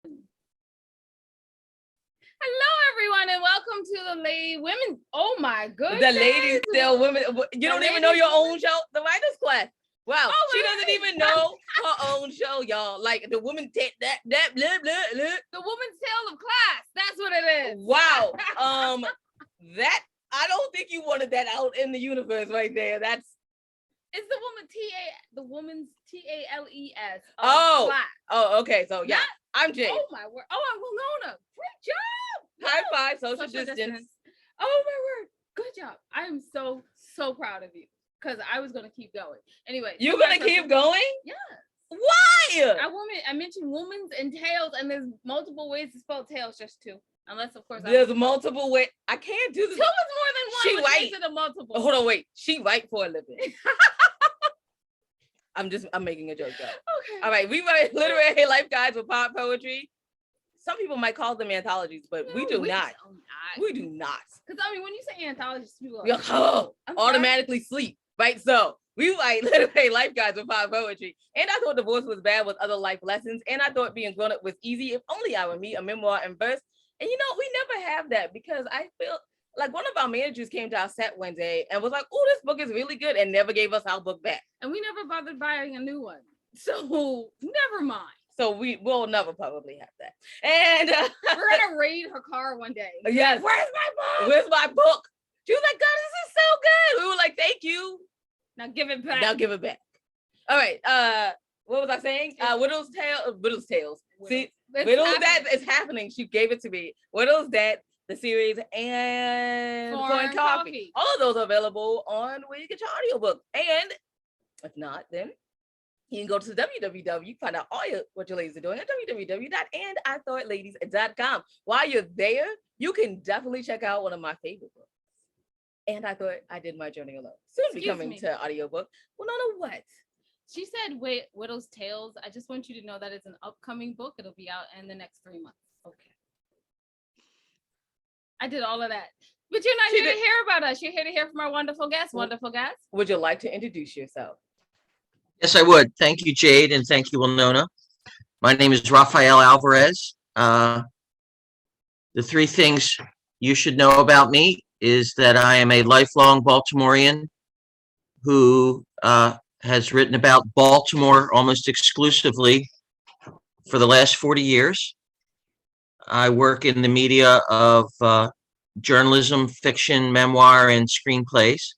Hello, everyone, and welcome to the Lady Women. Oh my goodness. The Ladies Tell Women. You don't even know your own show? The Writers Class. Wow. She doesn't even know her own show, y'all. Like the woman that blah, blah, blah. The Woman's Tale of Class. That's what it is. Wow. That I don't think you wanted that out in the universe right there. That's it's the woman's TALES. Oh. Class. Oh, okay. So yeah. I'm Jade. Oh my word. Oh, I'm Winona. Great job. High five, social distance. Oh my word. Good job. I am so proud of you. Because I was gonna keep going. Anyway. You're gonna keep going? Yeah. Why? I mentioned women's and tales, and there's multiple ways to spell tales, just two. Unless, of course, there's multiple ways. I can't do this. Two is more than one. She makes it a multiple. Hold on, wait. She write for a living. I'm making a joke though. Okay. All right, we write literary life guides with pop poetry. Some people might call them anthologies, but we do not. We do not. Because I mean, when you say anthologies, people automatically sleep, right? So we write literary life guides with pop poetry. And I thought divorce was bad with other life lessons. And I thought being grown up was easy. If only I would meet a memoir in verse. And we never have that because I feel like one of our managers came to our set one day and was like, "Oh, this book is really good," and never gave us our book back. And we never bothered buying a new one. So never mind. So we will never probably have that. And we're gonna raid her car one day. Yes. Where's my book? Where's my book? She was like, "God, this is so good." We were like, "Thank you." Now give it back. Now give it back. All right. What was I saying? Widow's Tales. See, Widow's That is happening. She gave it to me. Widow's That, the series, and Foreign Coffee. All of those are available on where you get your audiobook. And if not, then you can go to www, find out what your ladies are doing at www.andithoughladies.com. While you're there, you can definitely check out one of my favorite books. And I Thought I Did My Journey Alone. Soon be coming to audiobook. Well, no, what? She said, Widow's Tales. I just want you to know that it's an upcoming book. It'll be out in the next 3 months. Okay. I did all of that. But you're not here to hear about us. You're here to hear from our wonderful guests. Wonderful guests. Would you like to introduce yourself? Yes, I would. Thank you, Jade, and thank you, Winona. My name is Rafeal Alvarez. The three things you should know about me is that I am a lifelong Baltimorean who has written about Baltimore almost exclusively for the last 40 years. I work in the media of journalism, fiction, memoir, and screenplays.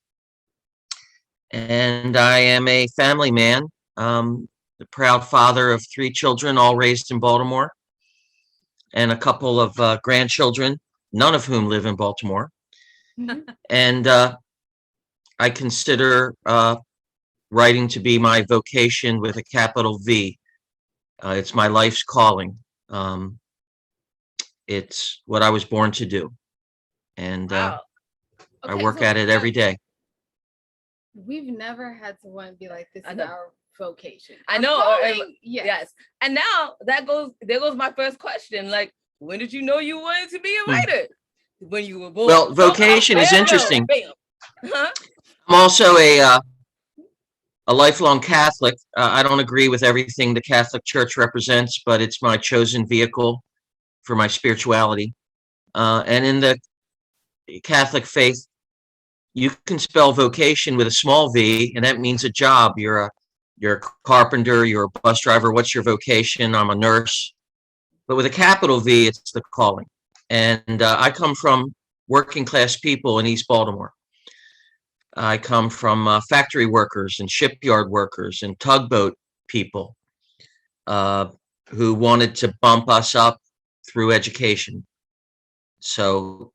And I am a family man, the proud father of 3 children, all raised in Baltimore, and a couple of grandchildren, none of whom live in Baltimore. And I consider writing to be my vocation with a capital V. It's my life's calling. It's what I was born to do. And wow. I work at it every day. We've never had someone be like, this is our vocation. I know. Yes. And now there goes my first question. Like, when did you know you wanted to be a writer? When you were born. Well, vocation is interesting. Huh? I'm also a lifelong Catholic. I don't agree with everything the Catholic Church represents, but it's my chosen vehicle for my spirituality. And in the Catholic faith, you can spell vocation with a small v, and that means a job. You're a carpenter, you're a bus driver. What's your vocation? I'm a nurse. But with a capital V, it's the calling. And I come from working class people in East Baltimore. I come from factory workers and shipyard workers and tugboat people who wanted to bump us up through education. So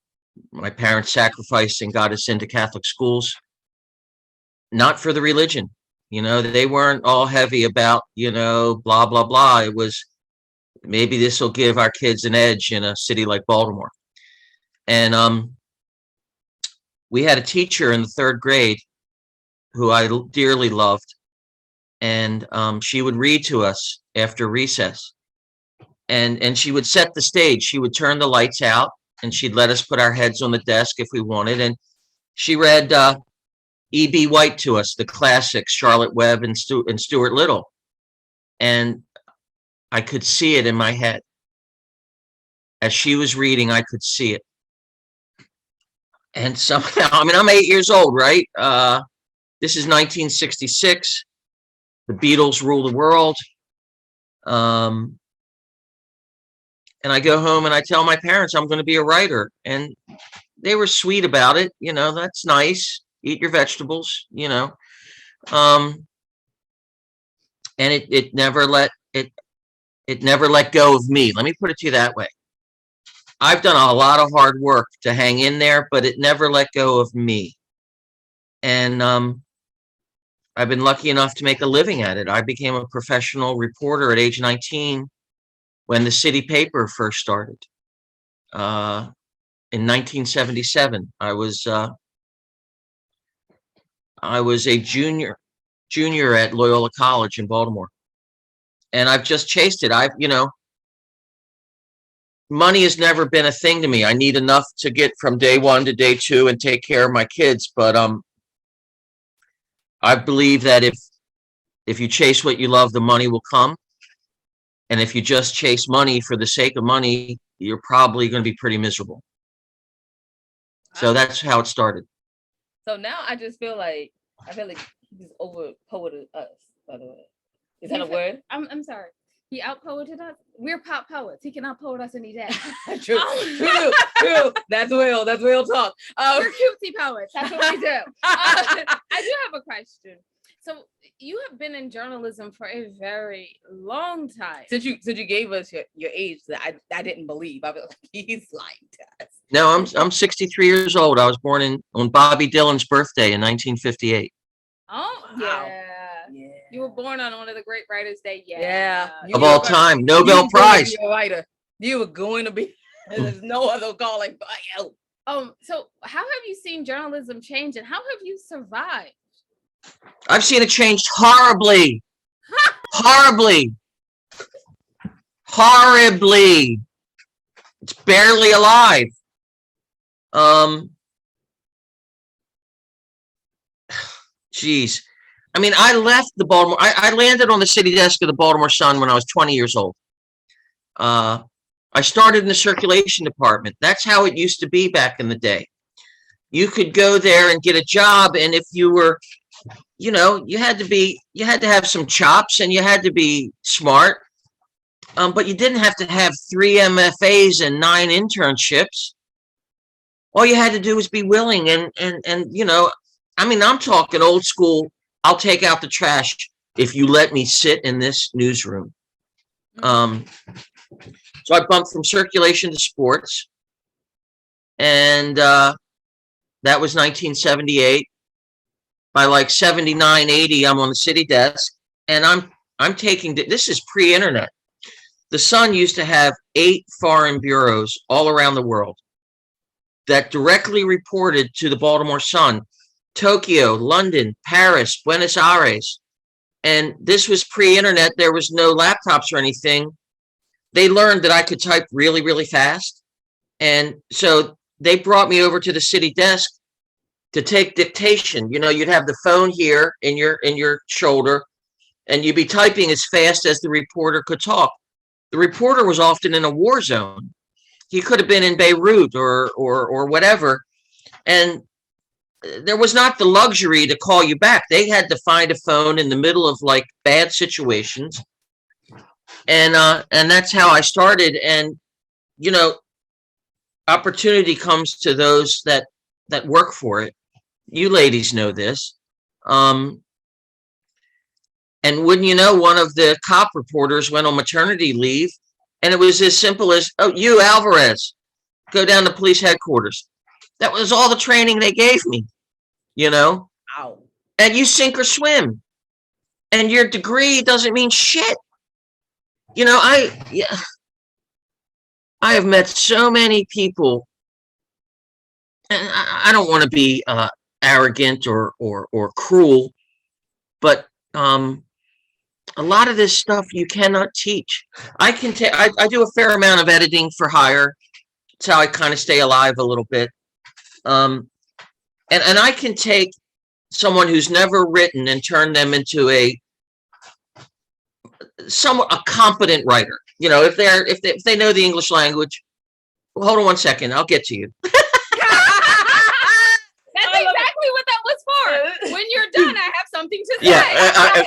my parents sacrificed and got us into Catholic schools, not for the religion. They weren't all heavy about, blah, blah, blah. It was, maybe this will give our kids an edge in a city like Baltimore. And we had a teacher in the 3rd grade who I dearly loved. And she would read to us after recess. And she would set the stage. She would turn the lights out and she'd let us put our heads on the desk if we wanted. And she read E.B. White to us, the classics, Charlotte Webb and Stuart Little. And I could see it in my head. as she was reading, I could see it. And somehow, I mean, I'm 8 years old, right? This is 1966. The Beatles rule the world. And I go home and I tell my parents I'm going to be a writer. And they were sweet about it. You know, that's nice. Eat your vegetables, you know. And it never let go of me. Let me put it to you that way. I've done a lot of hard work to hang in there, but it never let go of me. And I've been lucky enough to make a living at it. I became a professional reporter at age 19 when the city paper first started. In 1977, I was a junior at Loyola College in Baltimore, and I've just chased it. Money has never been a thing to me. I need enough to get from day one to day two and take care of my kids. But I believe that if you chase what you love, the money will come. And if you just chase money for the sake of money, you're probably going to be pretty miserable. So that's how it started. So now I feel like he just over poeted us, by the way. Is that a word? I'm sorry. He out poeted us. We're pop poets. He can out poet us any day. True. That's real talk. We're cutesy poets. That's what we do. I do have a question. So you have been in journalism for a very long time. Since you gave us your age, that I didn't believe. I was like, he's lying to us. No, I'm 63 years old. I was born on Bobby Dylan's birthday in 1958. Oh yeah. You were born on one of the great writers' day. Yeah. Of all time, Nobel Prize. You were a writer. You were going to be. There's no other calling but you. So how have you seen journalism change, and how have you survived? I've seen it change horribly. Horribly. It's barely alive. Geez. I mean, I left the Baltimore. I landed on the city desk of the Baltimore Sun when I was 20 years old. I started in the circulation department. That's how it used to be back in the day. You could go there and get a job, and if you were, you had to have some chops, and you had to be smart. But you didn't have to have 3 MFAs and 9 internships. All you had to do was be willing, and I mean, I'm talking old school. I'll take out the trash if you let me sit in this newsroom. So I bumped from circulation to sports, and that was 1978. By like 79, 80, I'm on the city desk, and I'm taking, this is pre-internet. The Sun used to have 8 foreign bureaus all around the world that directly reported to the Baltimore Sun. Tokyo, London, Paris, Buenos Aires. And this was pre-internet. There was no laptops or anything. They learned that I could type really, really fast. And so they brought me over to the city desk to take dictation. You'd have the phone here in your shoulder, and you'd be typing as fast as the reporter could talk. The reporter was often in a war zone. He could have been in Beirut or whatever. And there was not the luxury to call you back. They had to find a phone in the middle of like bad situations. And that's how I started. And, opportunity comes to those that work for it. You ladies know this. And wouldn't you know, one of the cop reporters went on maternity leave, and it was as simple as, oh, you, Alvarez, go down to police headquarters. That was all the training they gave me, Ow. And you sink or swim. And your degree doesn't mean shit. I have met so many people, and I don't want to be arrogant or cruel, but a lot of this stuff you cannot teach. I do a fair amount of editing for hire. It's how I kind of stay alive a little bit. And I can take someone who's never written and turn them into a competent writer. If they know the English language, hold on 1 second. I'll get to you. That's exactly what that was for. When you're done, I have something to say. Yeah.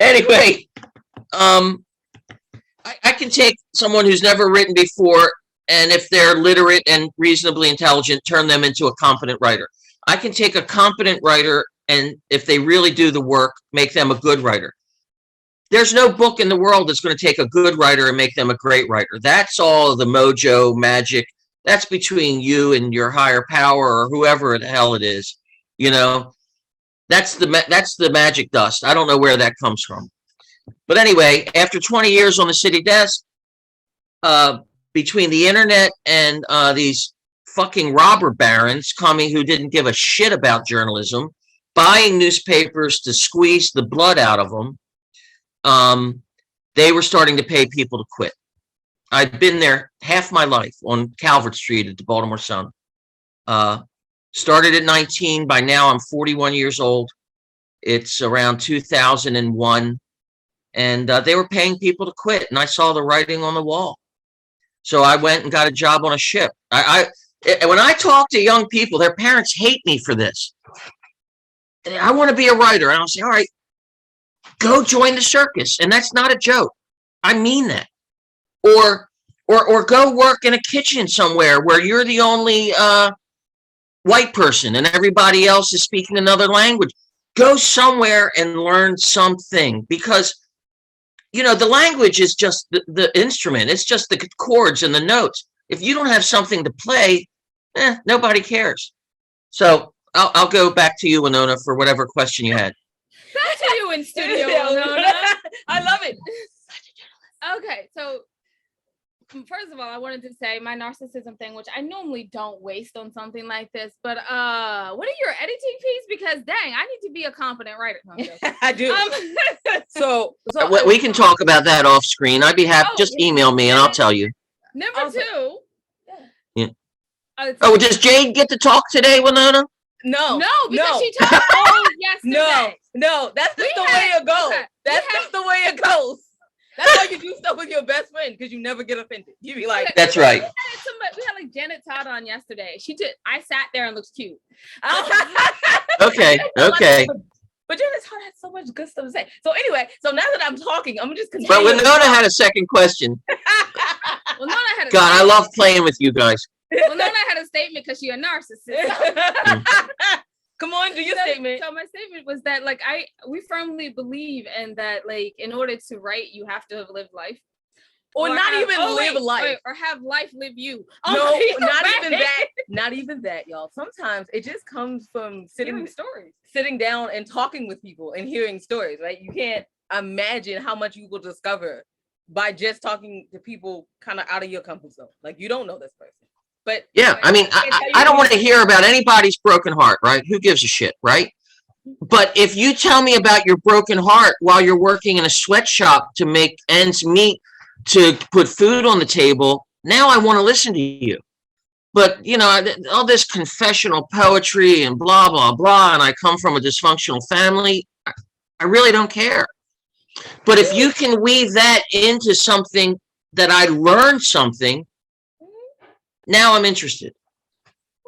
Anyway, I can take someone who's never written before, and if they're literate and reasonably intelligent, turn them into a competent writer. I can take a competent writer, and if they really do the work, make them a good writer. There's no book in the world that's going to take a good writer and make them a great writer. That's all the mojo magic. That's between you and your higher power or whoever the hell it is. You know, that's the magic dust. I don't know where that comes from. But anyway, after 20 years on the city desk, between the internet and these fucking robber barons coming who didn't give a shit about journalism, buying newspapers to squeeze the blood out of them, they were starting to pay people to quit. I'd been there half my life on Calvert Street at the Baltimore Sun. Started at 19. By now, I'm 41 years old. It's around 2001. And they were paying people to quit. And I saw the writing on the wall. So I went and got a job on a ship. When I talk to young people, their parents hate me for this. I want to be a writer. And I'll say, all right, go join the circus. And that's not a joke. I mean that. Or go work in a kitchen somewhere where you're the only white person and everybody else is speaking another language. Go somewhere and learn something, because you know, the language is just the instrument. It's just the chords and the notes. If you don't have something to play, nobody cares. So I'll go back to you, Winona, for whatever question you had. Back to you in studio, Winona. I love it. Okay, so first of all, I wanted to say my narcissism thing, which I normally don't waste on something like this, but what are your editing fees? Because dang, I need to be a competent writer. No, I do. So we can talk about that off screen. I'd be happy. Just email me and I'll tell you. Number two. Yeah. Does Jade get to talk today, Winona? No, because she talked yesterday. No, that's just the way it goes. That's just the way it goes. That's why you do stuff with your best friend, because you never get offended. You be like, that's right. We had like Janet Todd on yesterday. I sat there and looked cute. Okay. But Janet Todd had so much good stuff to say. So anyway, so now that I'm talking, I'm just continue. But Winona had a second question. God, I love playing with you guys. Winona had a statement because she's a narcissist. Come on, do your statement. So my statement was that we firmly believe in that, like, in order to write, you have to have lived life. Or not even live life. Or have life live you. No, not even that. Not even that, y'all. Sometimes it just comes from sitting down and talking with people and hearing stories, right? You can't imagine how much you will discover by just talking to people kind of out of your comfort zone. Like, you don't know this person. But yeah, I mean, I don't want to hear about anybody's broken heart, right? Who gives a shit, right? But if you tell me about your broken heart while you're working in a sweatshop to make ends meet, to put food on the table, now I want to listen to you. But, you know, all this confessional poetry and blah, blah, blah, and I come from a dysfunctional family, I really don't care. But if you can weave that into something that I learned something, now I'm interested.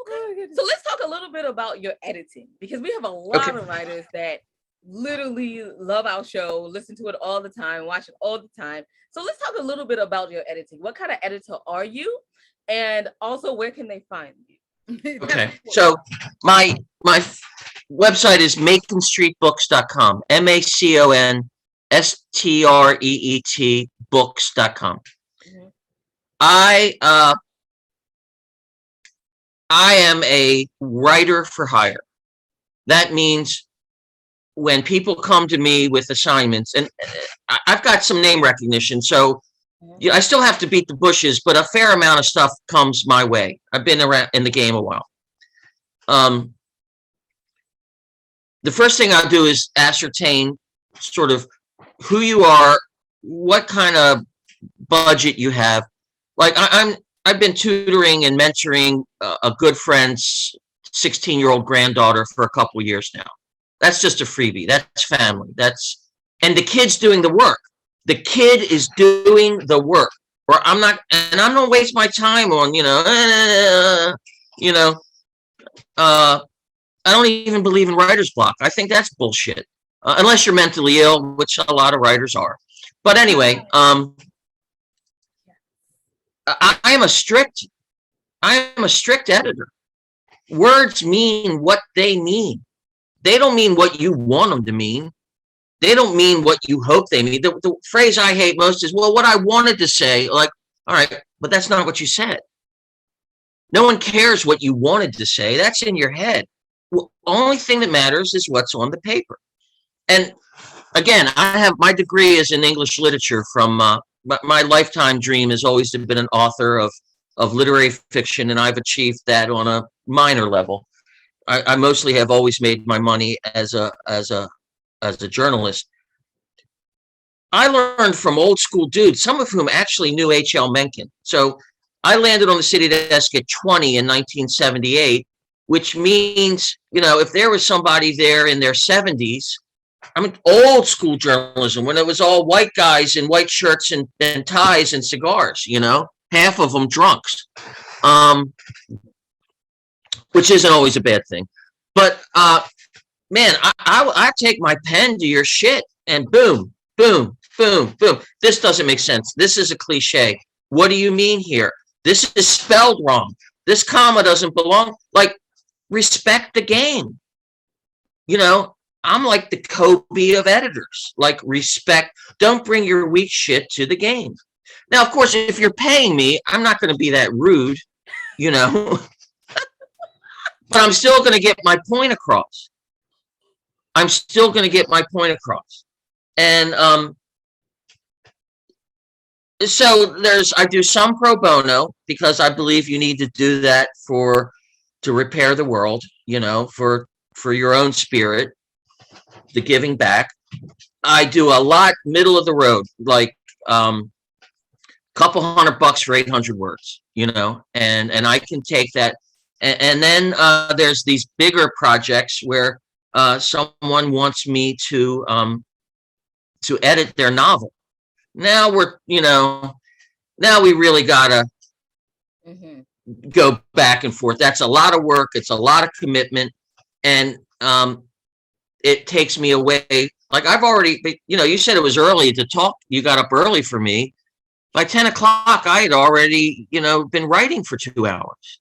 Okay. So let's talk a little bit about your editing, because we have a lot of writers that literally love our show, listen to it all the time, watch it all the time. So let's talk a little bit about your editing. What kind of editor are you? And also, where can they find you? Okay. So my website is maconstreetbooks.com. MACONSTREET books.com. Mm-hmm. I am a writer for hire. That means when people come to me with assignments, and I've got some name recognition, so I still have to beat the bushes, but a fair amount of stuff comes my way. I've been around in the game a while. The first thing I'll do is ascertain sort of who you are, what kind of budget you have. Like I've been tutoring and mentoring a good friend's 16-year-old granddaughter for a couple of years now. That's just a freebie. That's family. And the kid's doing the work. The kid is doing the work. or I'm not, and I'm gonna waste my time on, I don't even believe in writer's block. I think that's bullshit. Unless you're mentally ill, which a lot of writers are. But anyway, I am a strict editor. Words mean what they mean. They don't mean what you want them to mean. They don't mean what you hope they mean. The phrase I hate most is, well, what I wanted to say, like, all right, but that's not what you said. No one cares what you wanted to say. That's in your head. Well, only thing that matters is what's on the paper. And again, my degree is in English literature from, my lifetime dream has always been an author of literary fiction, and I've achieved that on a minor level. I mostly have always made my money as a journalist. I learned from old school dudes, some of whom actually knew H.L. Mencken. So I landed on the city desk at 20 in 1978, which means, if there was somebody there in their 70s, I mean, old school journalism, when it was all white guys in white shirts and ties and cigars, half of them drunks, which isn't always a bad thing. But, man, I take my pen to your shit and boom, boom, boom, boom. This doesn't make sense. This is a cliche. What do you mean here? This is spelled wrong. This comma doesn't belong. Like, respect the game. I'm like the Kobe of editors. Like, respect. Don't bring your weak shit to the game. Now, of course, if you're paying me, I'm not going to be that rude, but I'm still going to get my point across. And so I do some pro bono because I believe you need to do that to repair the world, for your own spirit, the giving back. I do a lot middle of the road, like couple $100 for 800 words, and I can take that. And then there's these bigger projects where someone wants me to edit their novel. Now now we really gotta go back and forth. That's a lot of work. It's a lot of commitment, and it takes me away. Like, I've already, you said it was early to talk. You got up early for me. By 10 o'clock, I had already, been writing for 2 hours.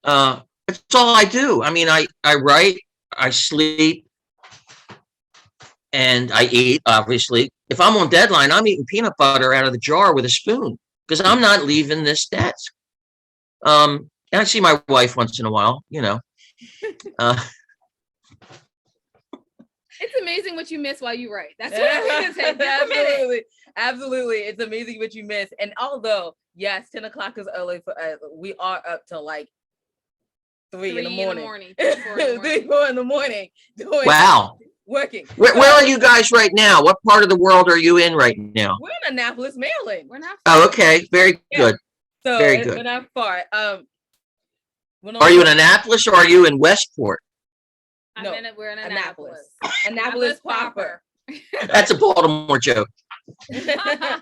That's all I do. I mean, I write, I sleep, and I eat, obviously. If I'm on deadline, I'm eating peanut butter out of the jar with a spoon because I'm not leaving this desk. And I see my wife once in a while, It's amazing what you miss while you write. That's what I'm going to say. Absolutely. It's amazing what you miss. And although, yes, 10 o'clock is early for us, we are up till like 3 in the morning. 3, 4 in the morning. Wow. Working. Where are you guys right now? What part of the world are you in right now? We're in Annapolis, Maryland. We're not far. Oh, okay. Very good. So very good. We're not far. Are you in Annapolis or are you in Westport? We're in Annapolis. Annapolis proper. That's a Baltimore joke. Oh,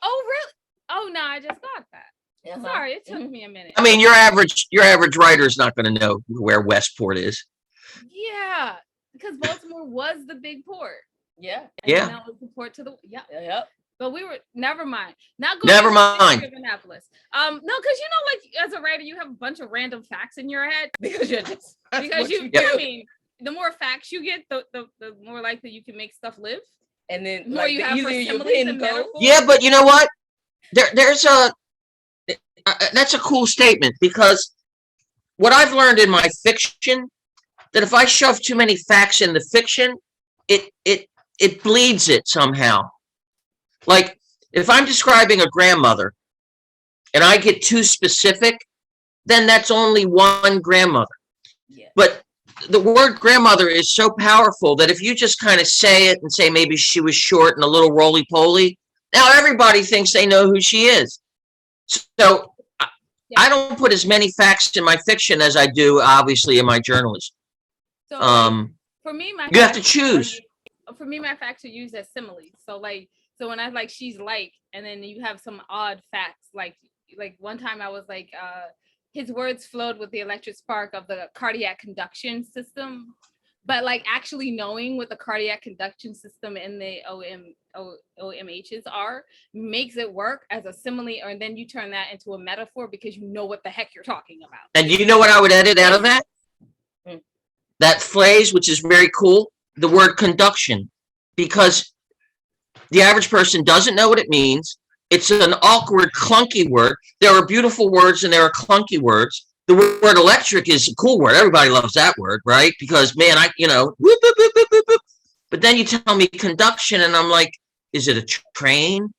really? Oh, no, I just got that. Uh-huh. Sorry, it took me a minute. I mean, your average writer is not going to know where Westport is. Yeah, because Baltimore was the big port. Yeah. And that was the port to the Yep. But we were never mind. Not going never mind. Annapolis. No, because like as a writer, you have a bunch of random facts in your head because you I mean, the more facts you get, the more likely you can make stuff live. And then the more you have for similes and metaphors. Yeah, but you know what? There's that's a cool statement, because what I've learned in my fiction, that if I shove too many facts in the fiction, it bleeds it somehow. Like, if I'm describing a grandmother and I get too specific, then that's only one grandmother. Yeah. But the word grandmother is so powerful that if you just kind of say it and say maybe she was short and a little roly-poly, now everybody thinks they know who she is. So I don't put as many facts in my fiction as I do, obviously, in my journalism. So for me, you have to choose. For me, my facts are used as similes. So like So when I like she's like, and then you have some odd facts, like one time I was like, his words flowed with the electric spark of the cardiac conduction system, but like actually knowing what the cardiac conduction system in the OMHs are makes it work as a simile, or then you turn that into a metaphor because you know what the heck you're talking about. And you know what I would edit out of that? That phrase, which is very cool, the word conduction, because the average person doesn't know what it means. It's an awkward, clunky word. There are beautiful words and there are clunky words. The word electric is a cool word. Everybody loves that word, right? Because, man, whoop, whoop, whoop, whoop, whoop, whoop. But then you tell me conduction, and I'm like, is it a train?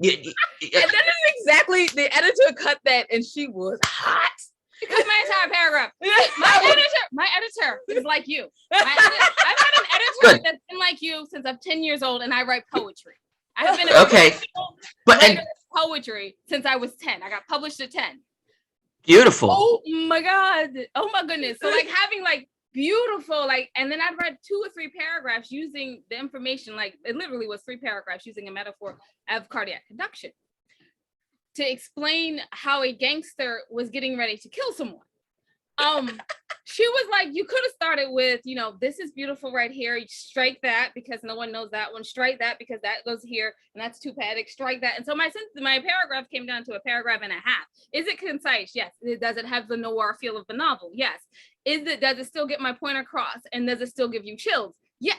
And that is exactly, the editor cut that, and she was hot. Because my entire paragraph. My editor is like you. I've had an editor that's been like you since I'm 10 years old, and I write poetry. I've been writer of poetry since I was 10. I got published at 10. Beautiful. Oh my God. Oh my goodness. So like having like beautiful, like, and then I'd read 2 or 3 paragraphs using the information, like it literally was 3 paragraphs using a metaphor of cardiac conduction to explain how a gangster was getting ready to kill someone. She was like, you could have started with, this is beautiful right here. You strike that because no one knows that one. Strike that because that goes here and that's too poetic. Strike that. And so my paragraph came down to a paragraph and a half. Is it concise? Yes. Does it have the noir feel of the novel? Yes. Does it still get my point across? And does it still give you chills? Yes.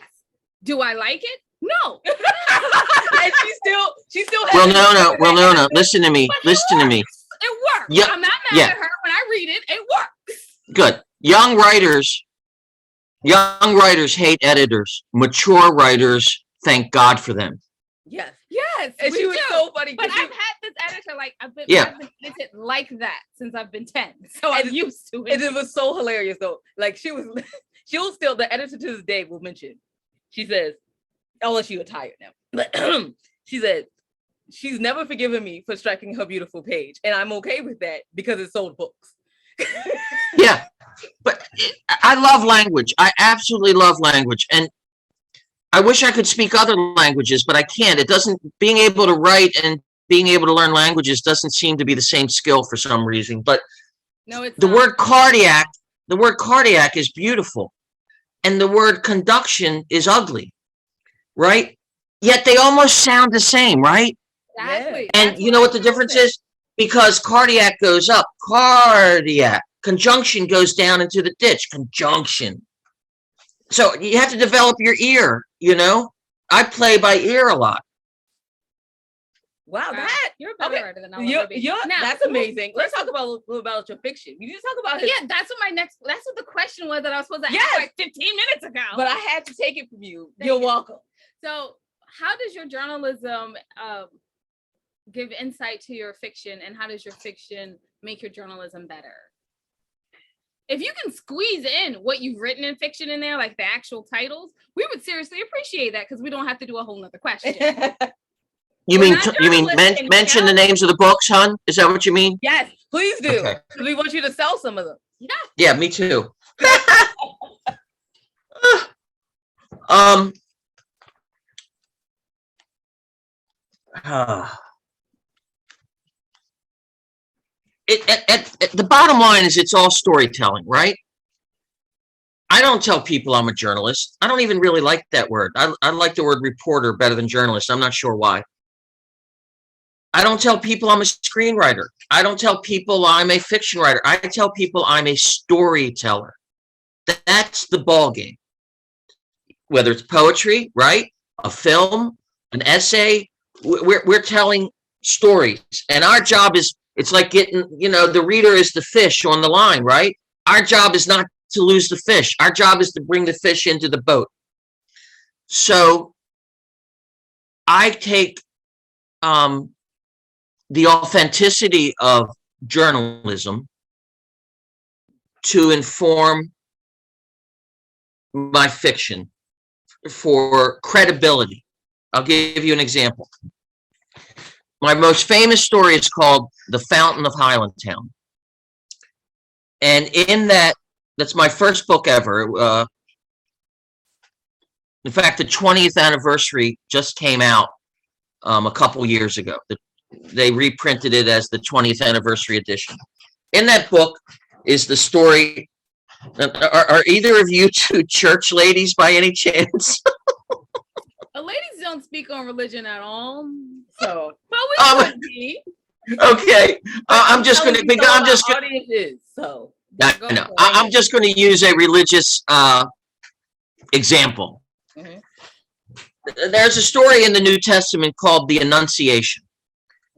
Do I like it? No. And she still has no. Listen to me. Listen to me. It works. Yeah. I'm not mad at her when I read it. It works. Good. Young writers hate editors. Mature writers, thank God for them. Yes. And she was so funny. But I've had this editor, like, I've been edited like that since I've been 10. So I'm used to it. And it was so hilarious though. Like she'll still, the editor to this day will mention, she says, unless you're tired now, but she said, she's never forgiven me for striking her beautiful page. And I'm okay with that because it sold books. Yeah, but I love language. I absolutely love language. And I wish I could speak other languages, but I can't. Being able to write and being able to learn languages doesn't seem to be the same skill for some reason. But no, it's the word cardiac is beautiful. And the word conduction is ugly, right? Yet they almost sound the same, right? Exactly. And you know what the difference is? Because cardiac goes up, cardiac. Conjunction goes down into the ditch, conjunction. So you have to develop your ear, I play by ear a lot. Wow, you're a better writer than I want to be. That's amazing. Let's talk about a little about your fiction. You need to talk about it. Yeah, that's what the question was that I was supposed to ask like 15 minutes ago. But I had to take it from you. You're welcome. So how does your journalism give insight to your fiction, and how does your fiction make your journalism better? If you can squeeze in what you've written in fiction in there, like the actual titles, we would seriously appreciate that because we don't have to do a whole nother question. You mean mention the names of the books, hon? Is that what you mean? Yes, please do. Okay. We want you to sell some of them. Yeah, me too. The bottom line is it's all storytelling, right? I don't tell people I'm a journalist. I don't even really like that word. I like the word reporter better than journalist. I'm not sure why. I don't tell people I'm a screenwriter. I don't tell people I'm a fiction writer. I tell people I'm a storyteller. That's the ball game. Whether it's poetry, right? A film, an essay, we're telling stories. And our job is, it's like getting, the reader is the fish on the line, right? Our job is not to lose the fish. Our job is to bring the fish into the boat. So I take the authenticity of journalism to inform my fiction for credibility. I'll give you an example. My most famous story is called The Fountain of Highlandtown. And in that's my first book ever. In fact, the 20th anniversary just came out a couple years ago. They reprinted it as the 20th anniversary edition. In that book is the story. Are either of you two church ladies by any chance? Ladies don't speak on religion at all. So, but we could be. Okay, I'm just going to. I'm just going to. I'm just going to use a religious example. Mm-hmm. There's a story in the New Testament called the Annunciation.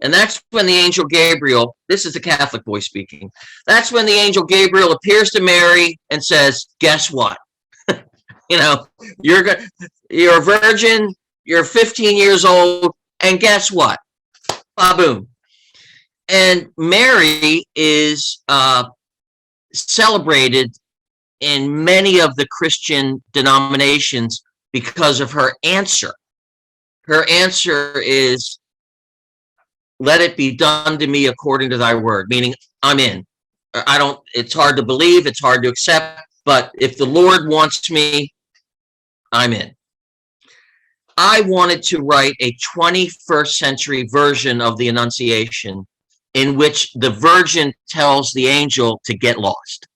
And that's when the angel Gabriel, this is the Catholic boy speaking, that's when the angel Gabriel appears to Mary and says, guess what? You're a virgin, you're 15 years old, and guess what? Ba-boom. And Mary is celebrated in many of the Christian denominations because of her answer. Her answer is, let it be done to me according to thy word, meaning I'm in. It's hard to believe, it's hard to accept, but if the Lord wants me, I'm in. I wanted to write a 21st century version of the Annunciation in which the Virgin tells the angel to get lost.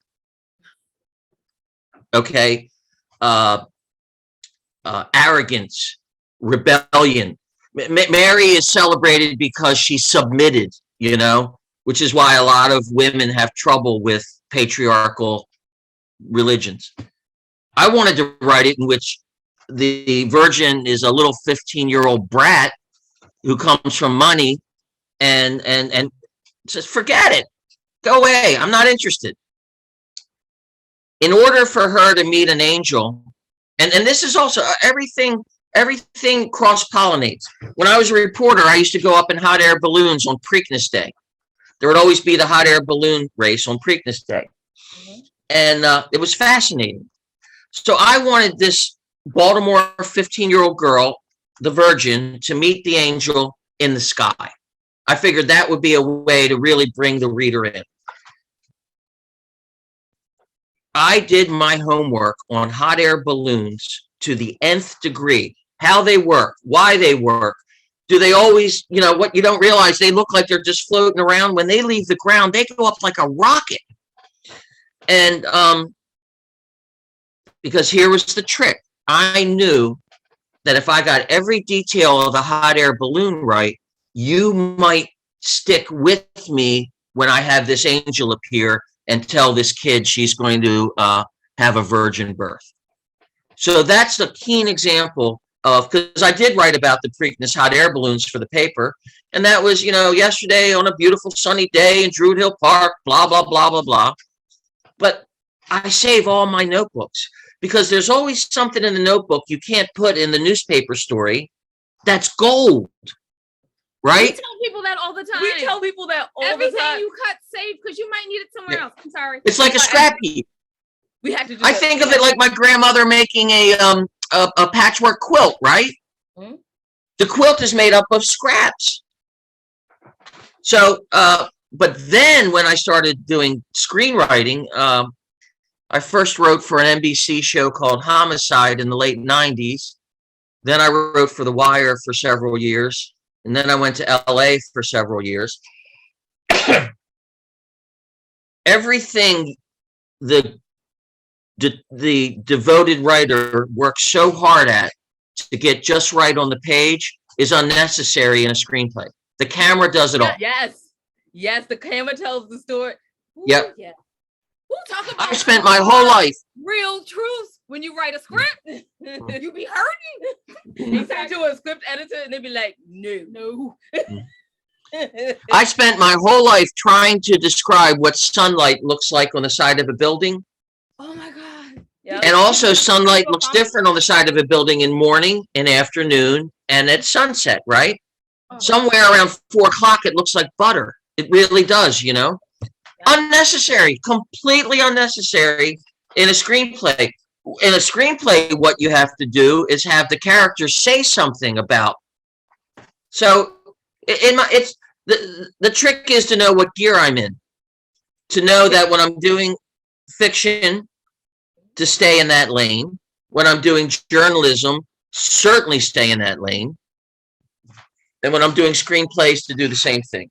Okay? Arrogance, rebellion. Mary is celebrated because she submitted, which is why a lot of women have trouble with patriarchal religions. I wanted to write it in which the Virgin is a little 15-year-old brat who comes from money and says, forget it, go away, I'm not interested. In order for her to meet an angel, and this is also everything cross-pollinates. When I was a reporter, I used to go up in hot air balloons on Preakness Day. There would always be the hot air balloon race on Preakness Day. Mm-hmm. And it was fascinating. So I wanted this Baltimore 15-year-old girl, the Virgin, to meet the angel in the sky. I figured that would be a way to really bring the reader in. I did my homework on hot air balloons to the nth degree. How they work, why they work. Do they always, what you don't realize, they look like they're just floating around. When they leave the ground, they go up like a rocket. And because here was the trick. I knew that if I got every detail of the hot air balloon right, you might stick with me when I have this angel appear and tell this kid she's going to have a virgin birth. So that's a keen example of, because I did write about the Preakness hot air balloons for the paper, and that was, yesterday on a beautiful sunny day in Druid Hill Park, blah, blah, blah, blah, blah. But I save all my notebooks because there's always something in the notebook you can't put in the newspaper story that's gold, right? We tell people that all the time. We tell people that all the time. Everything you cut, save, because you might need it somewhere else. I'm sorry. It's like a scrap heap. We have to do I think of it like my grandmother making a patchwork quilt, right? Mm-hmm. The quilt is made up of scraps. So, but then when I started doing screenwriting, I first wrote for an NBC show called Homicide in the late 90s. Then I wrote for The Wire for several years. And then I went to LA for several years. Everything the devoted writer works so hard at to get just right on the page is unnecessary in a screenplay. The camera does it all. Yes, the camera tells the story. Ooh, yep. Yeah. We'll talk about I've spent my whole life. Real truth. When you write a script, you be hurting. You send it to a script editor and they be like, no. I spent my whole life trying to describe what sunlight looks like on the side of a building. Oh my God. Yep. And also sunlight looks different on the side of a building in morning, in afternoon, and at sunset, right? Oh. Somewhere around 4 o'clock, it looks like butter. It really does, Yep. Unnecessary, completely unnecessary in a screenplay. In a screenplay, what you have to do is have the characters say something about. So the trick is to know what gear I'm in. To know that when I'm doing fiction, to stay in that lane. When I'm doing journalism, certainly stay in that lane. And when I'm doing screenplays, to do the same thing.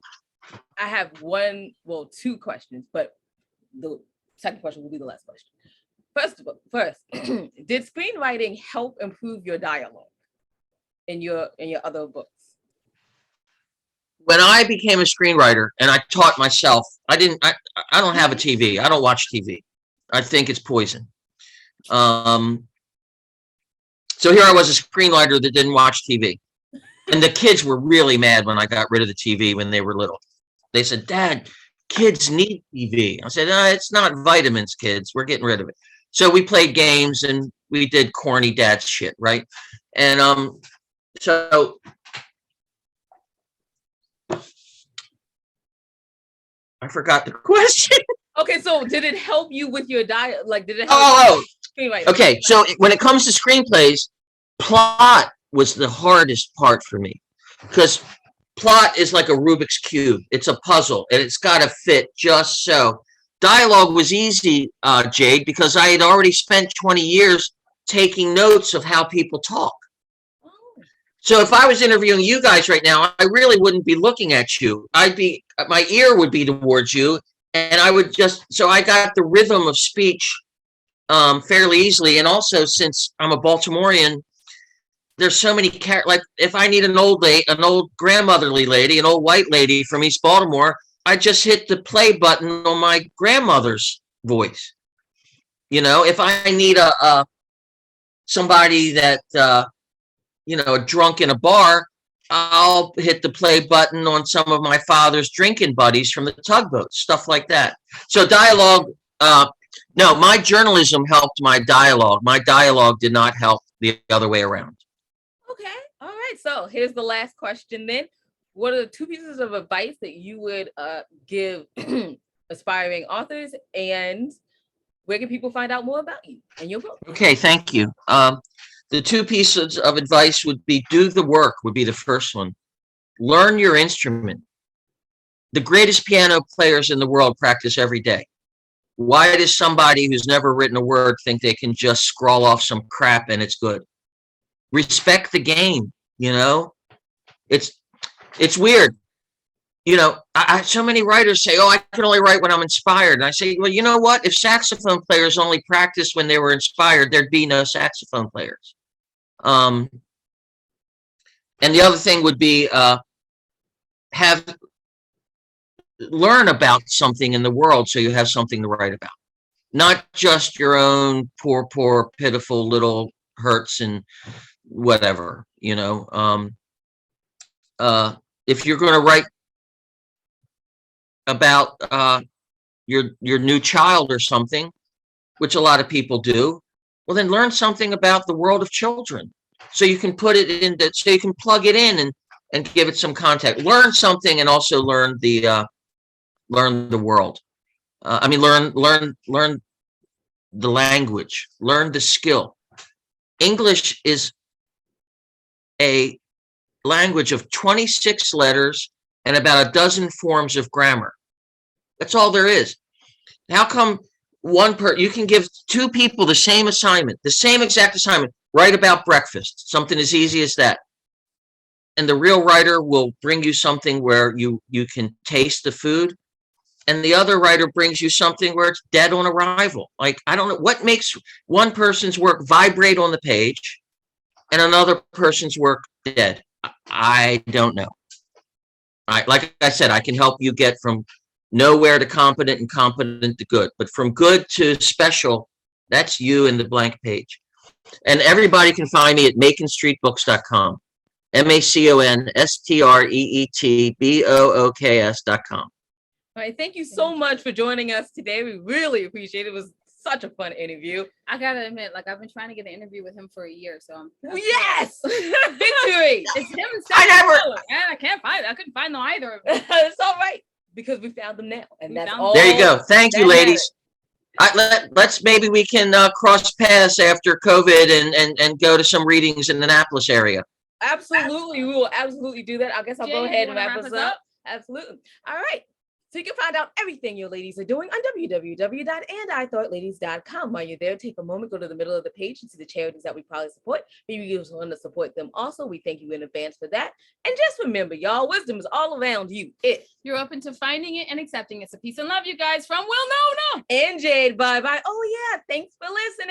I have two questions, but the second question will be the last question. First, did screenwriting help improve your dialogue in your other books? When I became a screenwriter and I taught myself, I don't have a TV. I don't watch TV. I think it's poison. So here I was, a screenwriter that didn't watch TV. And the kids were really mad when I got rid of the TV when they were little. They said, Dad, kids need TV. I said, it's not vitamins, kids. We're getting rid of it. So we played games and we did corny dad shit, right? And so I forgot the question. Okay, so did it help you with your diet? Like, did it help screenwriting? Okay, so when it comes to screenplays, plot was the hardest part for me, because plot is like a Rubik's Cube. It's a puzzle, and it's got to fit just so. Dialogue was easy, Jade, because I had already spent 20 years taking notes of how people talk. So if I was interviewing you guys right now, I really wouldn't be looking at you. My ear would be towards you, and I would so I got the rhythm of speech fairly easily. And also, since I'm a Baltimorean, there's so many like if I need an old grandmotherly lady, an old white lady from East Baltimore, I just hit the play button on my grandmother's voice. If I need somebody that drunk in a bar, I'll hit the play button on some of my father's drinking buddies from the tugboat, stuff like that. So dialogue, no, my journalism helped my dialogue. My dialogue did not help the other way around. Okay. All right. So here's the last question then. What are the 2 pieces of advice that you would give aspiring authors, and where can people find out more about you and your book? Okay, thank you. The 2 pieces of advice would be: do the work would be the first one. Learn your instrument. The greatest piano players in the world practice every day. Why does somebody who's never written a word think they can just scrawl off some crap and it's good? Respect the game, It's weird. So many writers say, I can only write when I'm inspired. And I say, well, you know what? If saxophone players only practiced when they were inspired, there'd be no saxophone players. And the other thing would be learn about something in the world so you have something to write about. Not just your own poor, pitiful little hurts and whatever, if you're going to write about your new child or something, which a lot of people do, well, then learn something about the world of children, so you can put it in, so you can plug it in and give it some context. Learn something, and also learn the world. Learn the language. Learn the skill. English is a language of 26 letters and about a dozen forms of grammar. That's all there is. How come you can give 2 people the same assignment, the same exact assignment, write about breakfast, something as easy as that. And the real writer will bring you something where you can taste the food, and the other writer brings you something where it's dead on arrival. Like, I don't know what makes one person's work vibrate on the page and another person's work dead. I don't know. Like I said, I can help you get from nowhere to competent and competent to good, but from good to special, that's you in the blank page. And everybody can find me at maconstreetbooks.com, MACONSTREETBOOKS.com. All right, thank you so much for joining us today. We really appreciate it. It was such a fun interview. I gotta admit, I've been trying to get an interview with him for a year, so I'm yes, victory. It's him and I couldn't find either of them. It's all right, because we found them now, and that's all. There you go. Thank you, ladies. Let's maybe we can cross paths after COVID and go to some readings in the Annapolis area. Absolutely, we will absolutely do that. I guess I'll go ahead and wrap us up. Absolutely. All right. So you can find out everything your ladies are doing on www.andithoughladies.com. While you're there, take a moment, go to the middle of the page and see the charities that we probably support. Maybe you just want to support them also. We thank you in advance for that. And just remember, y'all, wisdom is all around you. If you're open to finding it and accepting it. So peace and love, you guys, from Will Nona and Jade. Bye-bye. Oh, yeah. Thanks for listening.